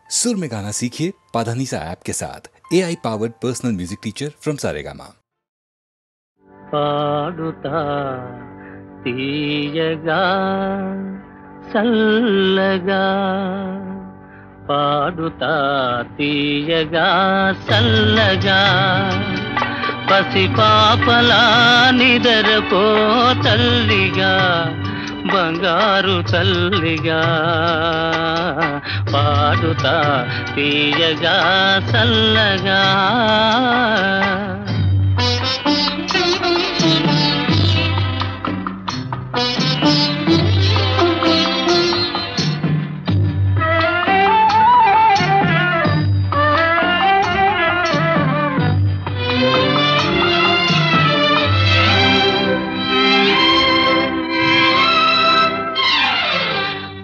सुर में गाना सीखिए पाधानीसा ऐप के साथ। AI powered personal music teacher from Saregama. పాడుతా తీయగా సల్లగా పాడుతా తీయగా సల్లగా పసిపాపలా నిదరపో తల్లిగా బంగారు తల్లిగా పాడుతా తీయగా సల్లగా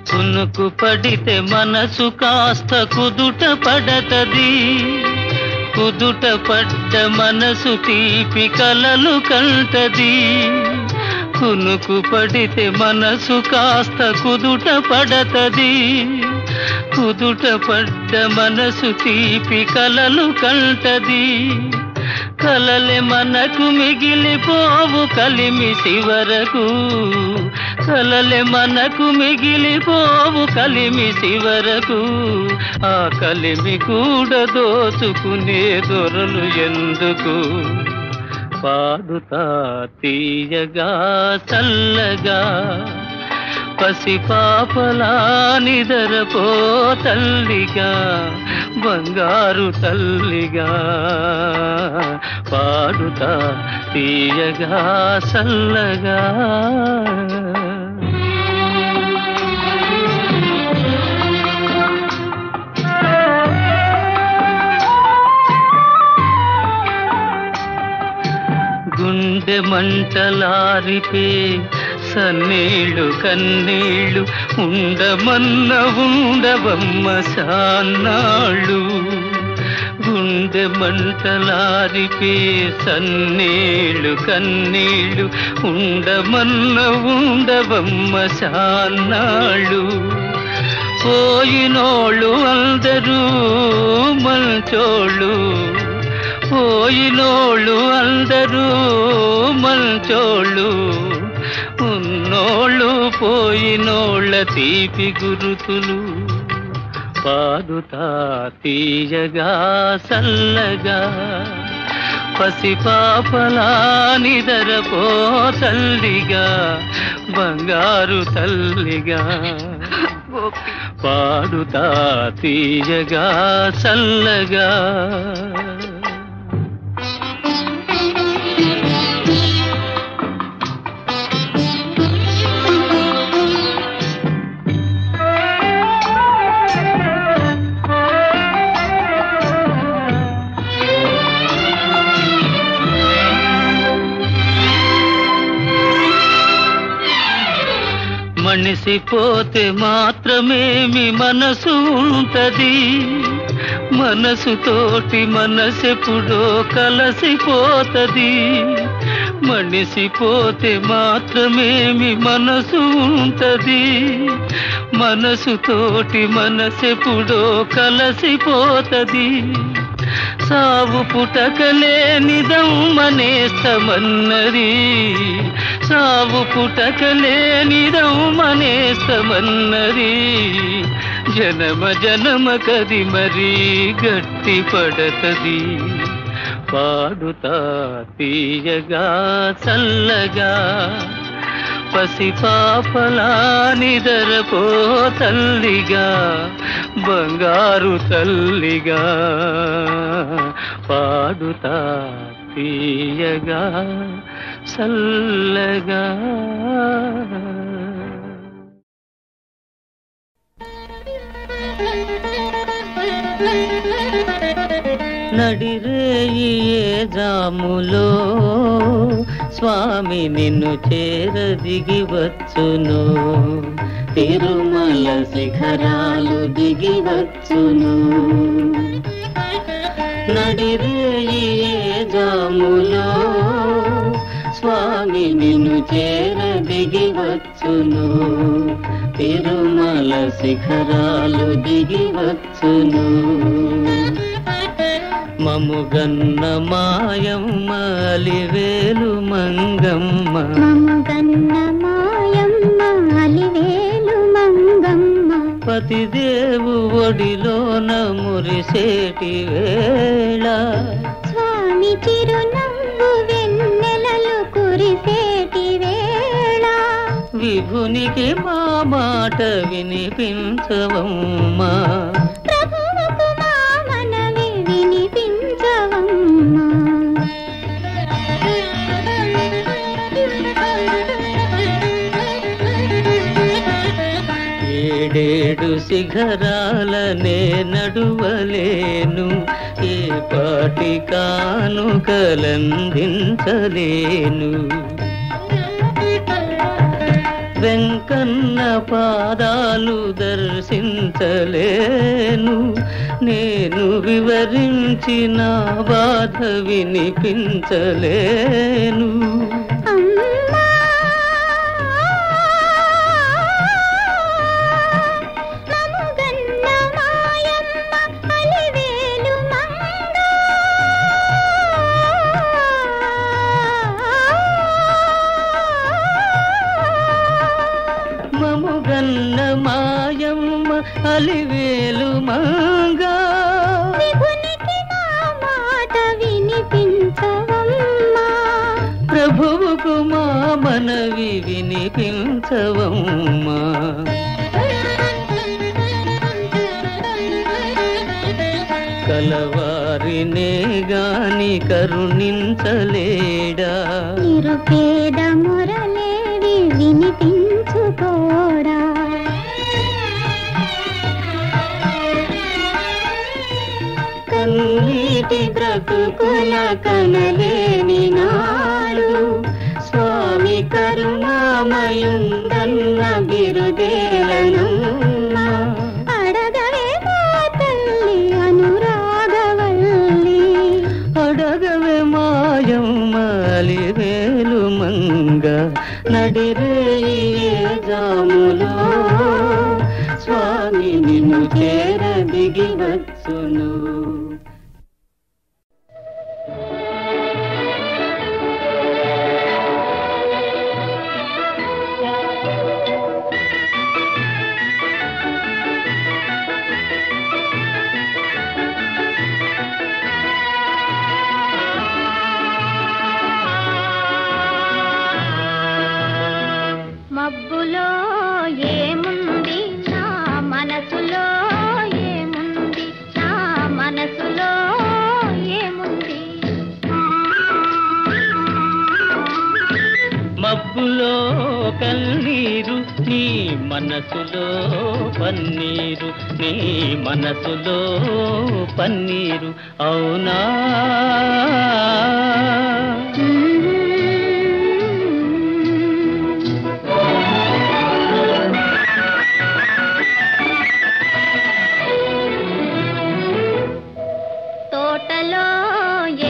కునుకు పడితే మనసు కాస్త కుదుట పడతది, కుదుట పడ్డ మనసు తీపి కలలు కంటది. కునుకు పడితే మనసు కాస్త కుదుట పడతది, కుదుట పడ్డ మనసు తీపి కలలు కంటది. కలలే మనకు మిగిలిపోవు కలిమి చివరకు, కలలే మనకు మిగిలిపోవు కలిమి చివరకు. ఆ కలిమి కూడా దోచుకునే దొరలు ఎందుకు? పాడుతా తీయగా చల్లగా పసిపాపలా నిదరపో తల్లిగా బంగారు తల్లిగా పాడుతా తీయగా చల్లగా. గుండె మంటలారిపే సన్నీళ్ళు కన్నీళ్ళు ఉండమన్న ఉండవమ్మ సాన్నాళ్ళు. గుండె మంటలారిపే సన్నీళ్ళు కన్నీళ్ళు ఉండమన్న ఉండవమ్మ సాన్నాళ్ళు. పోయినోళ్ళు అందరూ మంచోళ్ళు, పోయినోళ్ళు అందరూ మంచోళ్ళు. ఉన్నోళ్ళు పోయినోళ్ళ తీపి గురుతులు. పాడుతా తీయగా చల్లగా పసిపాపలా నిదరపో తల్లిగా బంగారు తల్లిగా పాడుతా తీయగా చల్లగా. మనిసిపోతే మాత్రమేమి మనసు ఉంటది, మనసుతోటి మనసెప్పుడో కలసిపోతది. మనిసిపోతే మాత్రమేమి మనసు ఉంటది, మనసుతోటి మనసెప్పుడో కలసిపోతది. సావు పుటకలేనిదమ్మనేస్తమన్నది, సావు పుటకలేనిదమ్మనేస్తమన్నది. జనమ జనమ కది మరీ గట్టి పడతది. పాడుతా తీయగా చల్లగా పసిపాపలా నిదరపో తల్లిగా బంగారు తల్లిగా పాడుతా తీయగా చల్లగా. నడిరేయి ఏ జాములో స్వామి నిన్ను చేరదిగి వచ్చును, తిరుమల శిఖరాలు దిగి వచ్చును. నడిరేయి ఏ జాములో స్వామి నిన్ను చేర దిగి వచ్చును, తిరుమల శిఖరాలు దిగి వచ్చును. మముగన్న మాయమ్మ అలివేలు మంగమ్మ, మముగన్న మాయమ్మ అలివేలు మంగమ్మ, పతిదేవు ఒడిలోన మురిసేటి వేళ, స్వామి చిరునవ్వు వెన్నెలలు కురిసేటి వేళ, విభునికి మా మాట వినిపించవమ్మా, ప్రభువుకు మా మనవి వినిపించవమ్మా. ఏడేడు శిఖరాలనే నడువలేను, ఏ పాటి కానుకలందించలేను. వెంకన్న పాదాలు దర్శించలేను, నేను వివరించిన బాధ వినిపించలేను. అమ్మా మముగన్న మాయమ్మ అలివేలు మంగ, మముగన్న మాయమ్మ అలివేలు మంగా, విభునికి మా మాట వినిపించవమ్మా, ప్రభువుకు మా మనవి వినిపించవమ్మా. కలవారినే గాని కరుణించలేడా, నిరుపేద మురళేవి వినిపించుకోడా, కన్నీటి బ్రతుకుల కనలేని నాడు, స్వామి కరుణామయుందన్న బిరుదేలనమ్మా, అడగవే మా తల్లి అనురాగవల్లి, అడగవే మాయమ్మ అలివేలు మంగ, నడిరేయి జాములో స్వామి నిన్ను చేర దిగి వచ్చును. మబ్బులో ఏముంది నా మనసులో ఏముంది, నా మనసులో ఏముంది, మబ్బులో కన్నీరు నీ మనసులో పన్నీరు, నీ మనసులో పన్నీరు అవునా, తోటలో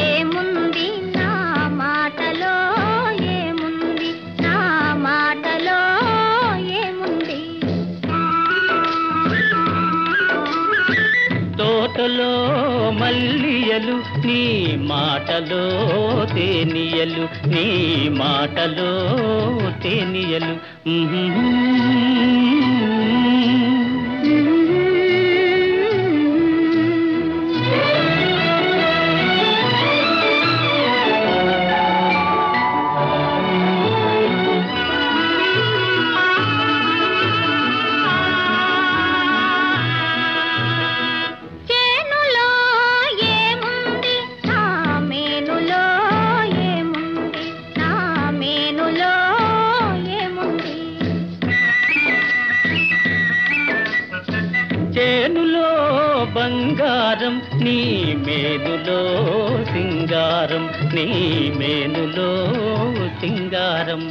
ఏముంది నా మాటలో ఏముంది, నా మాటలో ఏముంది, తోటలో మల్లియలు నీ మాటలో తేనియలు, నీ మాటలో తేనియలు. చేనులో ఏముంది నా మేనులో ఏముంది, నా మేనులో ఏముంది, చేనులో బంగారం నీ మేనులో సింగారం, నీ మేనులో సింగారం.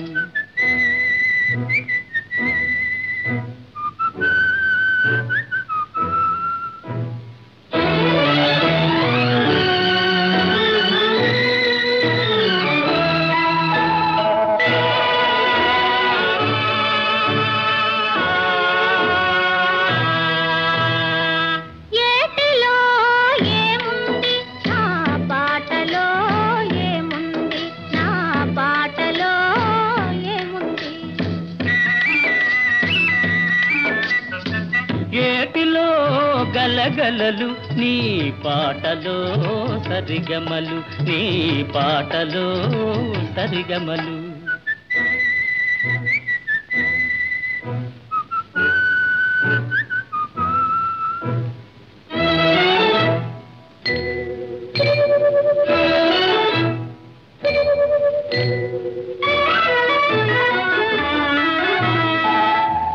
గలగలలు నీ పాటలో సరిగమలు, నీ పాటలో సరిగమలు.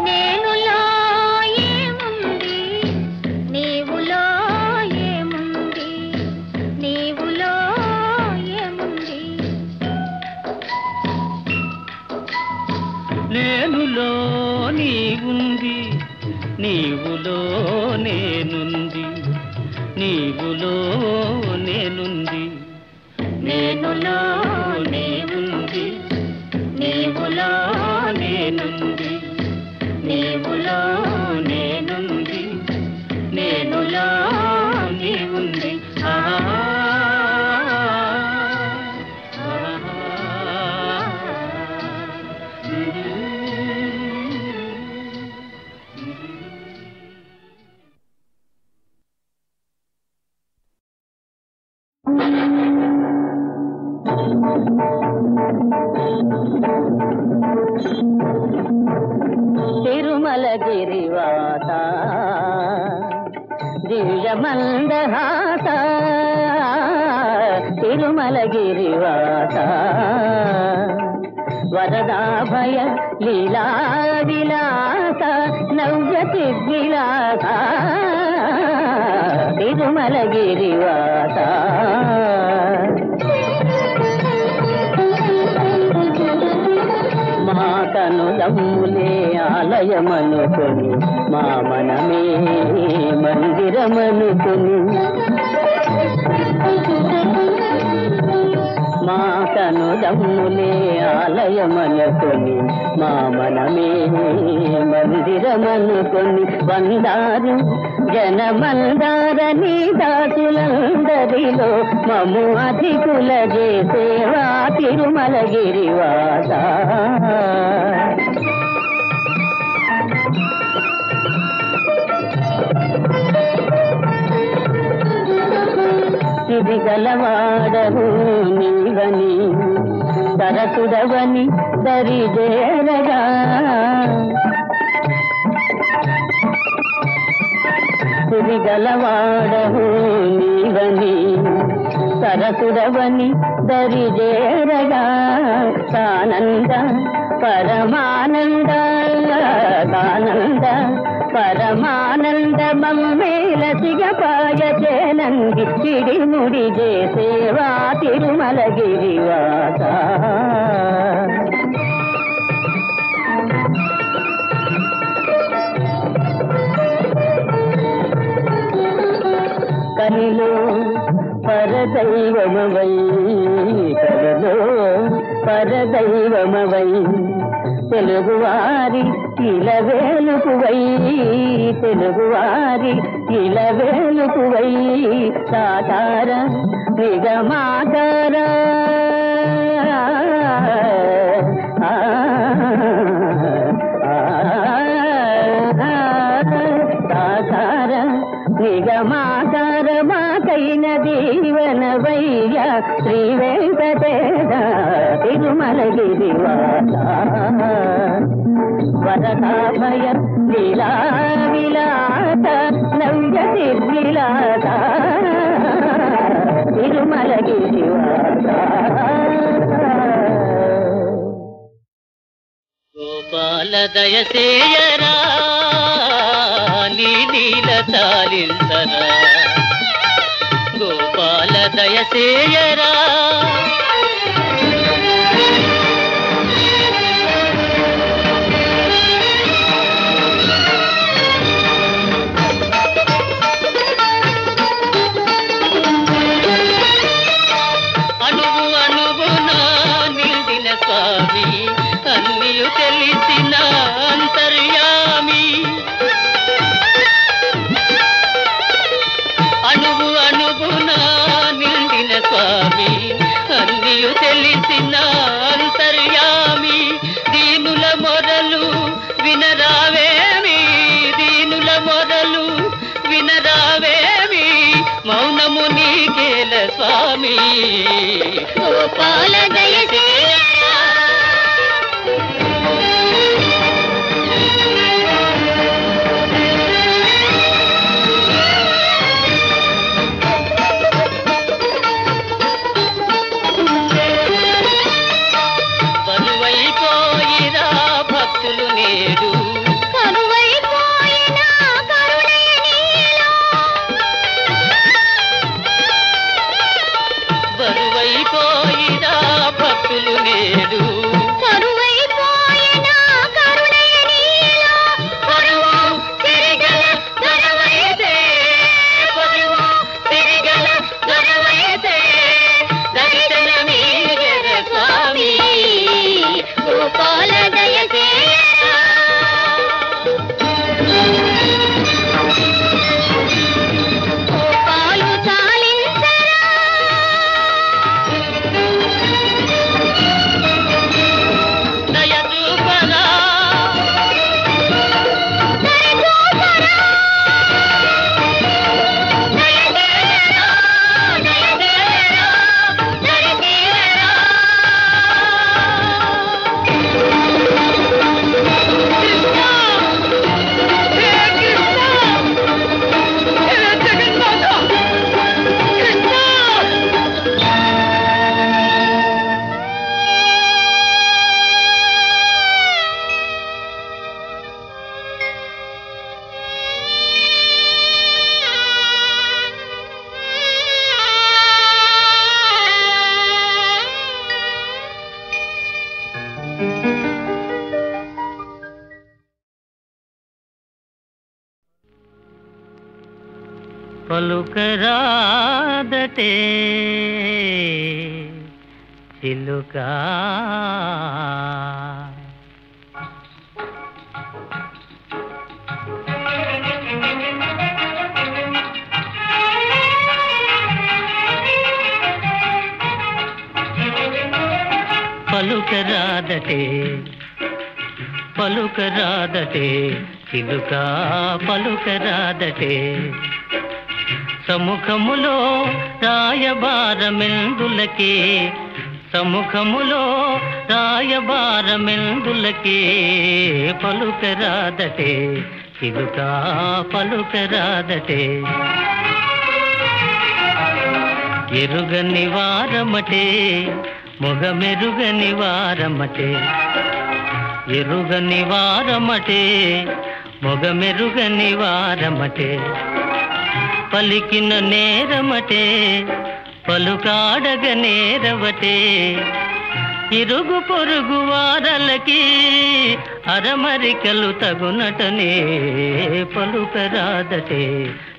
నేనులో నీవుంది, నీవులో నేనుంది, నీవులో నేనుంది. నేనులో నీవుంది, నీవులో నేనుంది, నీవులో నేనుంది, నేనులో నీవుంది. తిరుమలగిరివాత దివ్యమందహాస, తిరుమలగిరివాత వరదాభయ లీలా విలాస నవ్య సిద్ధిలాస, తిరుమలగిరివాత. మా కనులమ్ములే ఆలయమనుకొని, మా మనమే మందిరమనుకొని, మా కనులమ్ములే ఆలయమనుకొని, మా మనమే మందిరమనుకొని, వందారు జనమందార నీ దాసులందరిలో మము అధికుల చేసేవా తిరుమలగిరివాస. ఇది గలవాడవు నీవని, సరసుడవని దరిజేరగా, ఇది గలవాడవు నీవని, సరసుడవని దరిజేరగా, సానంద పరమానంద, సానంద పరమానంద మమ్మేల సిగపాయ చేనంది చిడిముడి చేసేవా తిరుమలగిరివాస. కనిలో పరదైవమవై, కనిలో పరదైవమవై, తెలుగువారి ఇలవేలుకువై, తెలుగువారి ఇలవేలుకువై, సాకార నిగమాకార, సాకార నిగమాకార మాకైన దీవనవయ్య శ్రీ వెంకటేశ తిరుమలగిరివాస. వరదాభయ లీలా విలాస నవ్య సిద్ధిలాస, తిరుమలగిరివాస. గోపాల దయసేయరా నీ నీల తాలింతరా, గోపాల దయసేయరా. అణువు అణువున నిండిన స్వామి, అన్నియు తెలిసిన అంతర్యామి, అణువు అణువున నిండిన స్వామి, అన్నియు తెలిసిన అంతర్యామి. దీనుల మొరలు వినరావేమి, దీనుల మొరలు వినరా రావేమి మౌనము నీకేల స్వామి గోపాల దయచేయరా బరువైపోయిరా భక్తులు నేడు కరువైపోయిన కరుణయ నీలో బరువైపోయిరా భక్తులు నేడు కరువైపోయిన కరుణయ నీలో పరువు తిరిగల దొరవైతే పరువు తిరిగల దొరవైతే దర్శనమీయర స్వామి గోపాల దయచేయరా గోపాలు చాలించరా దయచూపరా దయచూపరా దయచేయరా దయచేయరా దయచేయరా కృష్ణ హే కృష్ణ హే జగన్నాథ కృష్ణ పలుకరాదటే చిలుక పలుకరాదటే పలుకరాదటే చిలుక పలుకరాదటే సముఖములో రాయబారమెందులకే సముఖములో రాయబారమెందులకే పలుకరాదటే చిలుక పలుకరాదటే ఎరుగని వారమటే మొగమెరుగని వారమటే ఎరుగని వారమటే మొగమెరుగని వారమటే పలికిన నేరమటే పలుకాడగ నేరవటే ఇరుగు పొరుగు వారలకి అరమరికలు తగునటనే పలుకరాదటే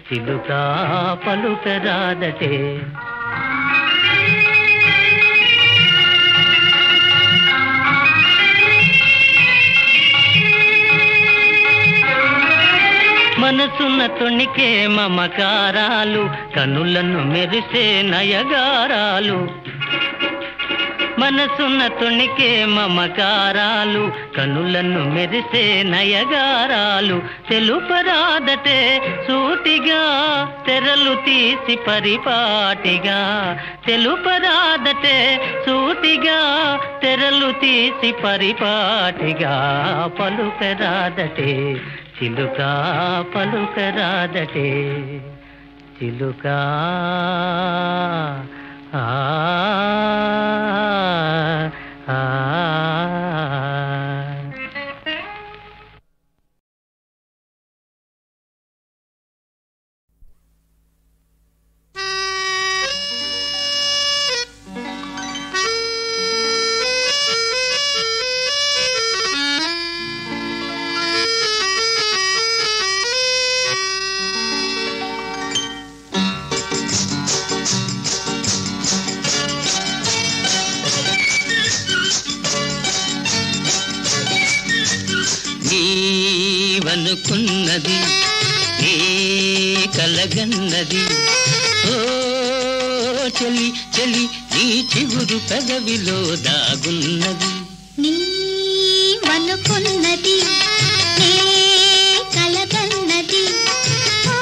చిలుక పలుకరాదటే మనసున్న తొణికే మమకారాలు కనులను మెరిసే నయగారాలు మనసున్న తొణికే మమకారాలు కనులను మెరిసే నయగారాలు తెలుపరాదటే సూటిగా తెరలు తీసి పరిపాటిగా తెలుపరాదటే సూటిగా తెరలు తీసి పరిపాటిగా పలుకరాదటే చిలుక పలుకరాదటే చిలుక ఆ ఆ నీవనుకున్నది ఏ కలగన్నది ఓ చలి చలి నీ చిగురు పెదవిలో దాగున్నది నీవనుకున్నది ఏ కలగన్నది ఓ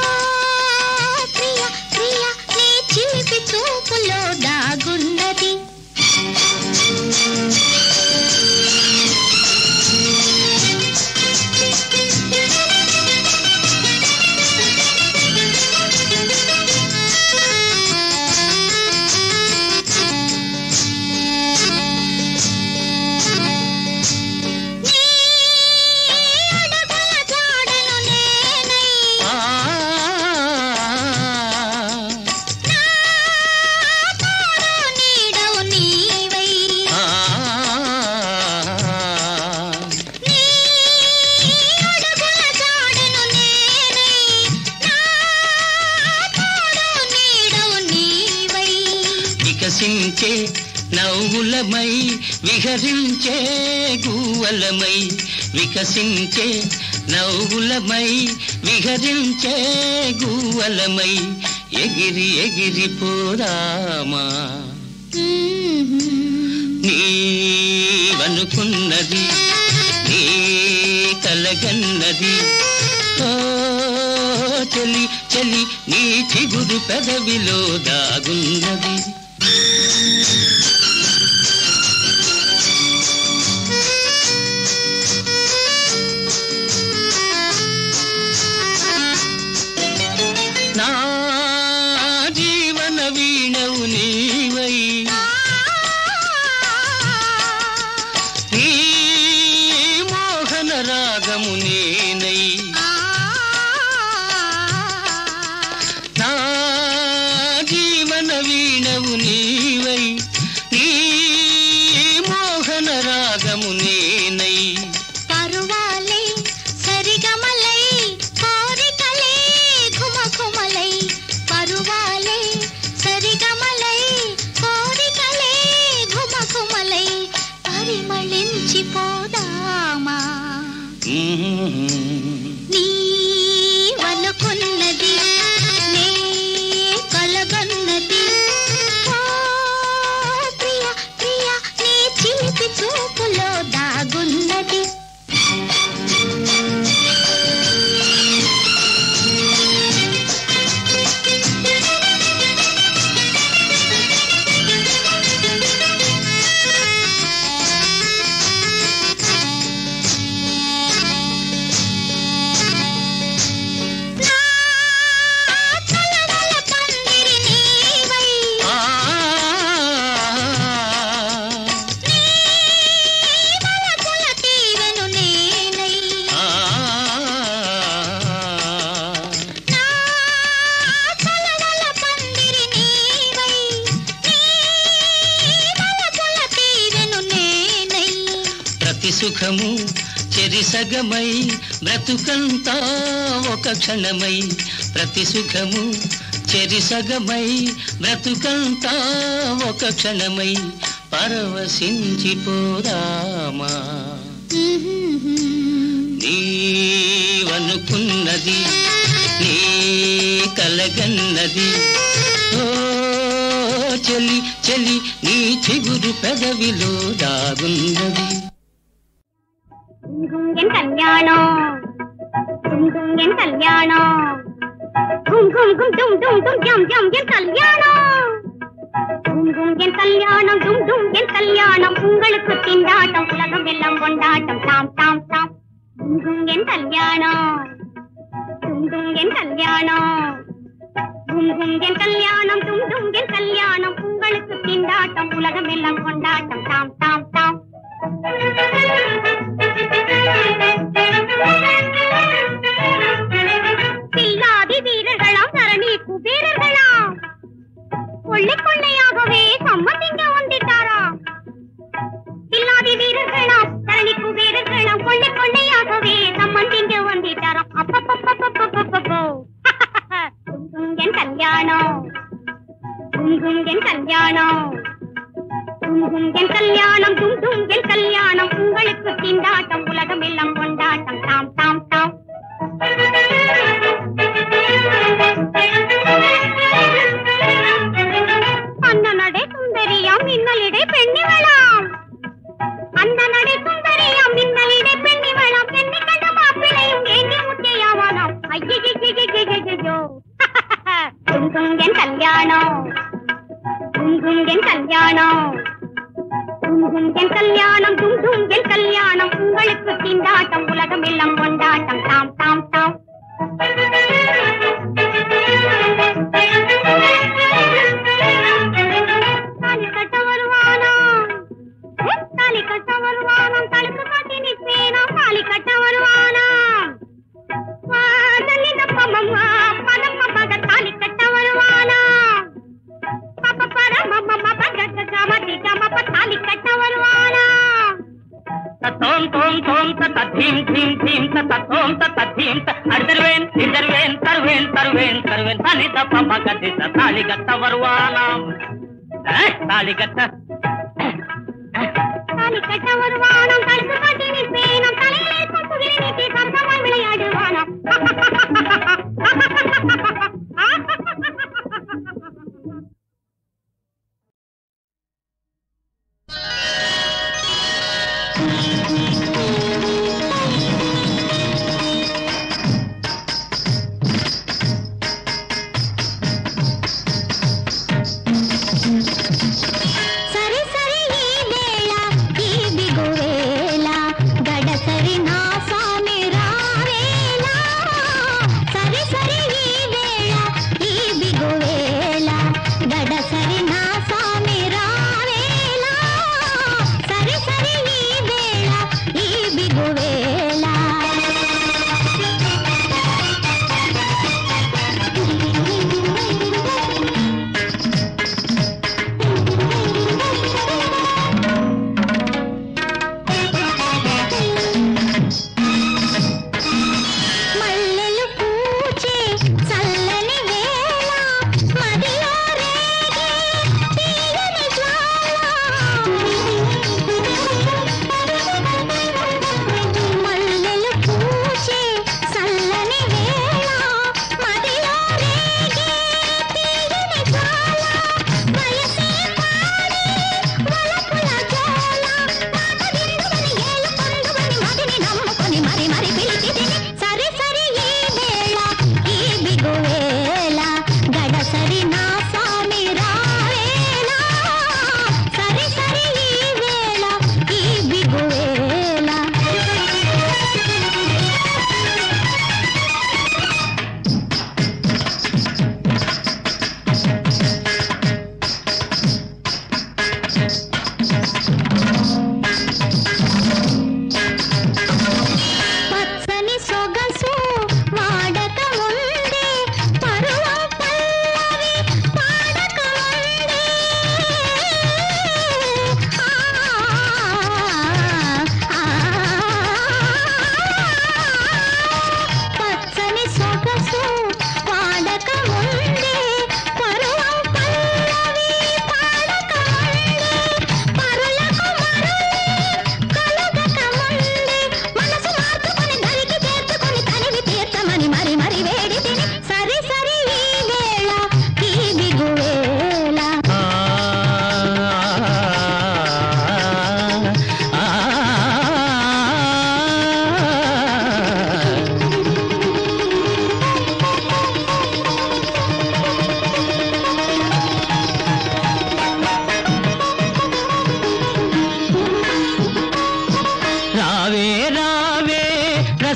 వికసించే నవ్వులమై విహరించే గువ్వలమై వికసించే నవ్వులమై విహరించే గువ్వలమై ఎగిరి ఎగిరిపోదామా నీవనుకున్నది నీ కలగన్నది ఓ చెలి చెలి నీ చిగురు పెదవిలో దాగున్నది నా జీవన వీణవు నీవై నీ మోహన రాగము నేనై నా జీవన వీణవు నీవై నీ మోహన రాగము నేనై పరువాలే సరిగమలై కోరికలే ఘుమఘుమలై పరువాలే సరిగమలై కోరికలే ఘుమఘుమలై పరిమళించిపోదామా నీవనుకున్నది నే కలగన్నది ఓ ప్రియ ప్రియ నీ చిలిపి చూపులో దాగున్నది సుఖము చెరిసగమై బ్రతుకంతా ఒక క్షణమై ప్రతి సుఖము చెరిసగమై బ్రతుకంతా ఒక క్షణమై పరవశించిపోదామా నీవనుకున్నది నీ కలగన్నది ఓ చెలి చెలి నీ చిగురు పెదవిలో దాగున్నది என் கல்யாணம் என் கல்யாணம் கும் கும் கும் டும் டும் டும் ஜம் ஜம் என் கல்யாணம் என் கல்யாணம் டும் டும் என் கல்யாணம் உங்களுக்கு திண்டாட்டம் உலகம் எல்லாம் கொண்டாட்டம் தாம் தாம் தாம் என் கல்யாணம் என் கல்யாணம் என் கல்யாணம் டும் டும் என் கல்யாணம் உங்களுக்கு திண்டாட்டம் உலகம் எல்லாம் கொண்டாட்டம் தாம் தாம் தாம் பில்லாதி வீரர்களாம் தரணி குபேரர்களாம் கொள்ளை கொள்ளையாகவே சம்மதிங்க வந்துட்டாராம் பில்லாதி வீரர்களாம் தரணி குபேரர்களாம் கொள்ளை கொள்ளையாகவே சம்மதிங்க வந்துட்டாராம் அப்பப்பப்பப்பப்பப்பப்போ என் கல்யாணம் என் கல்யாணம் என் கல்யாணம் டும் டும் என் கல்யாணம் உங்களுக்கு திண்டாட்டம் உலகம் எல்லாம் கொண்டாட்டம் தாம் தாம் தாம் அந்த நடை சுந்தரியாம் மின்னலிடை பெண்ணிவளாம் அந்த நடை சுந்தரியாம் மின்னலிடை பெண்ணிவளாம் என்னை கண்ட மாப்பிளையும் ஏங்கி முத்தையாவானாம் ஐயோ என் கல்யாணம் என் கல்யாணம் என் கல்யாணம் டும் டும் என் கல்யாணம் உங்களுக்கு திண்டாட்டம் உலகம் எல்லாம் கொண்டாட்டம் தாம் தாம் தாம் தாலி கட்ட வருவானாம் தாலி கட்ட வருவானாம் தடுத்து காட்டி நிற்பேனாம் தாலி கட்ட வருவானாம் பதம் பக தாலி கட்ட வருவானாம் தாலி கட்ட ஒரு வானம் கழுத்து கட்டி நிற்பேனம் தலையிலே கொப்புகிரி நீட்டி சம்சமாய் விளையாடுவானாம்.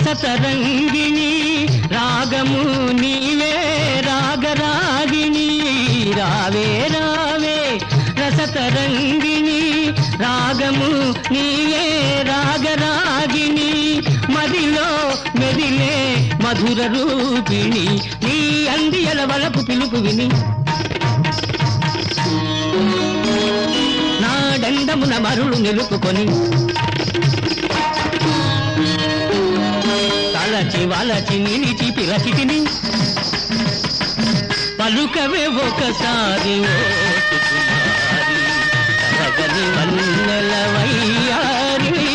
రసతరంగిణి రాగము నీవే రాగరాగిణి రావే రావే రసతరంగిణి రాగము నీవే రాగరాగిణి మదిలో మెదిలే మధుర రూపిణి నీ అందియల వలపు పిలుపు విని నా దండమున మరులు నిలుపుకొని తలచి వలచి నిలిచి పిలచితిని పలుకవే ఒకసారి ఓ సుకుమారి తరగని వన్నెల వయ్యారి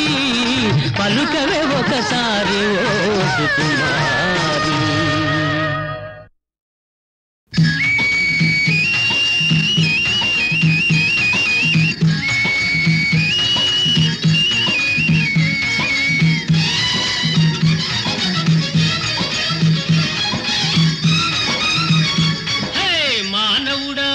పలుకవే ఒకసారి ఓ సుకుమారి మానవుడా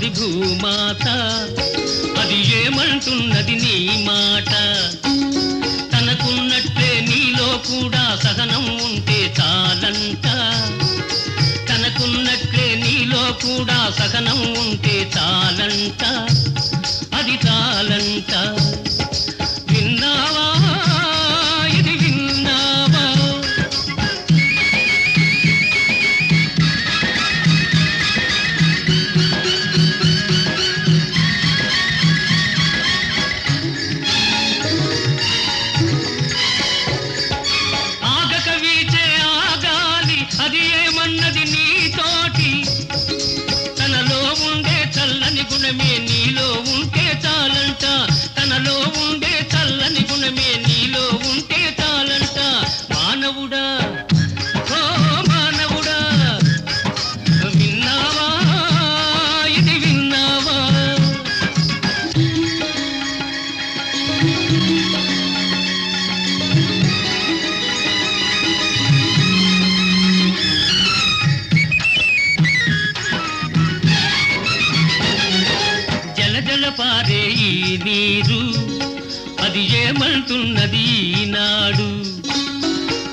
భూలోని భూమాత అది ఏమంటున్నది నీ మాట తనకున్నట్లే నీలో కూడా సహనం ఉంటే చాలంట తనకున్నట్లే నీలో కూడా సహనం ఉంటే చాలంట అది చాలంట విన్నావా ఇది విన్నావా ఆగక వీచే ఆగాలి అది ఏమన్నది నీతోటి తనలో ఉండే చల్లని గుణమే నీలో ఉంటే చాలంట తనలో ఉండే చల్లని గుణమే నీలో ఉంటే చాలంట మానవుడా ఓ మానవుడా విన్నావా ఇది విన్నావా జల జల పారే ఈ నీరు అది ఏమంటున్నది ఈనాడు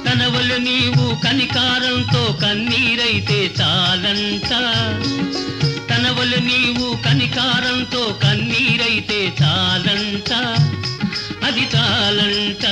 తన వల్ల నీవు కనికారంతో కన్నీరైతే చాలంట తన వల్ల నీవు కనికారంతో కన్నీరైతే చాలంట అది చాలంట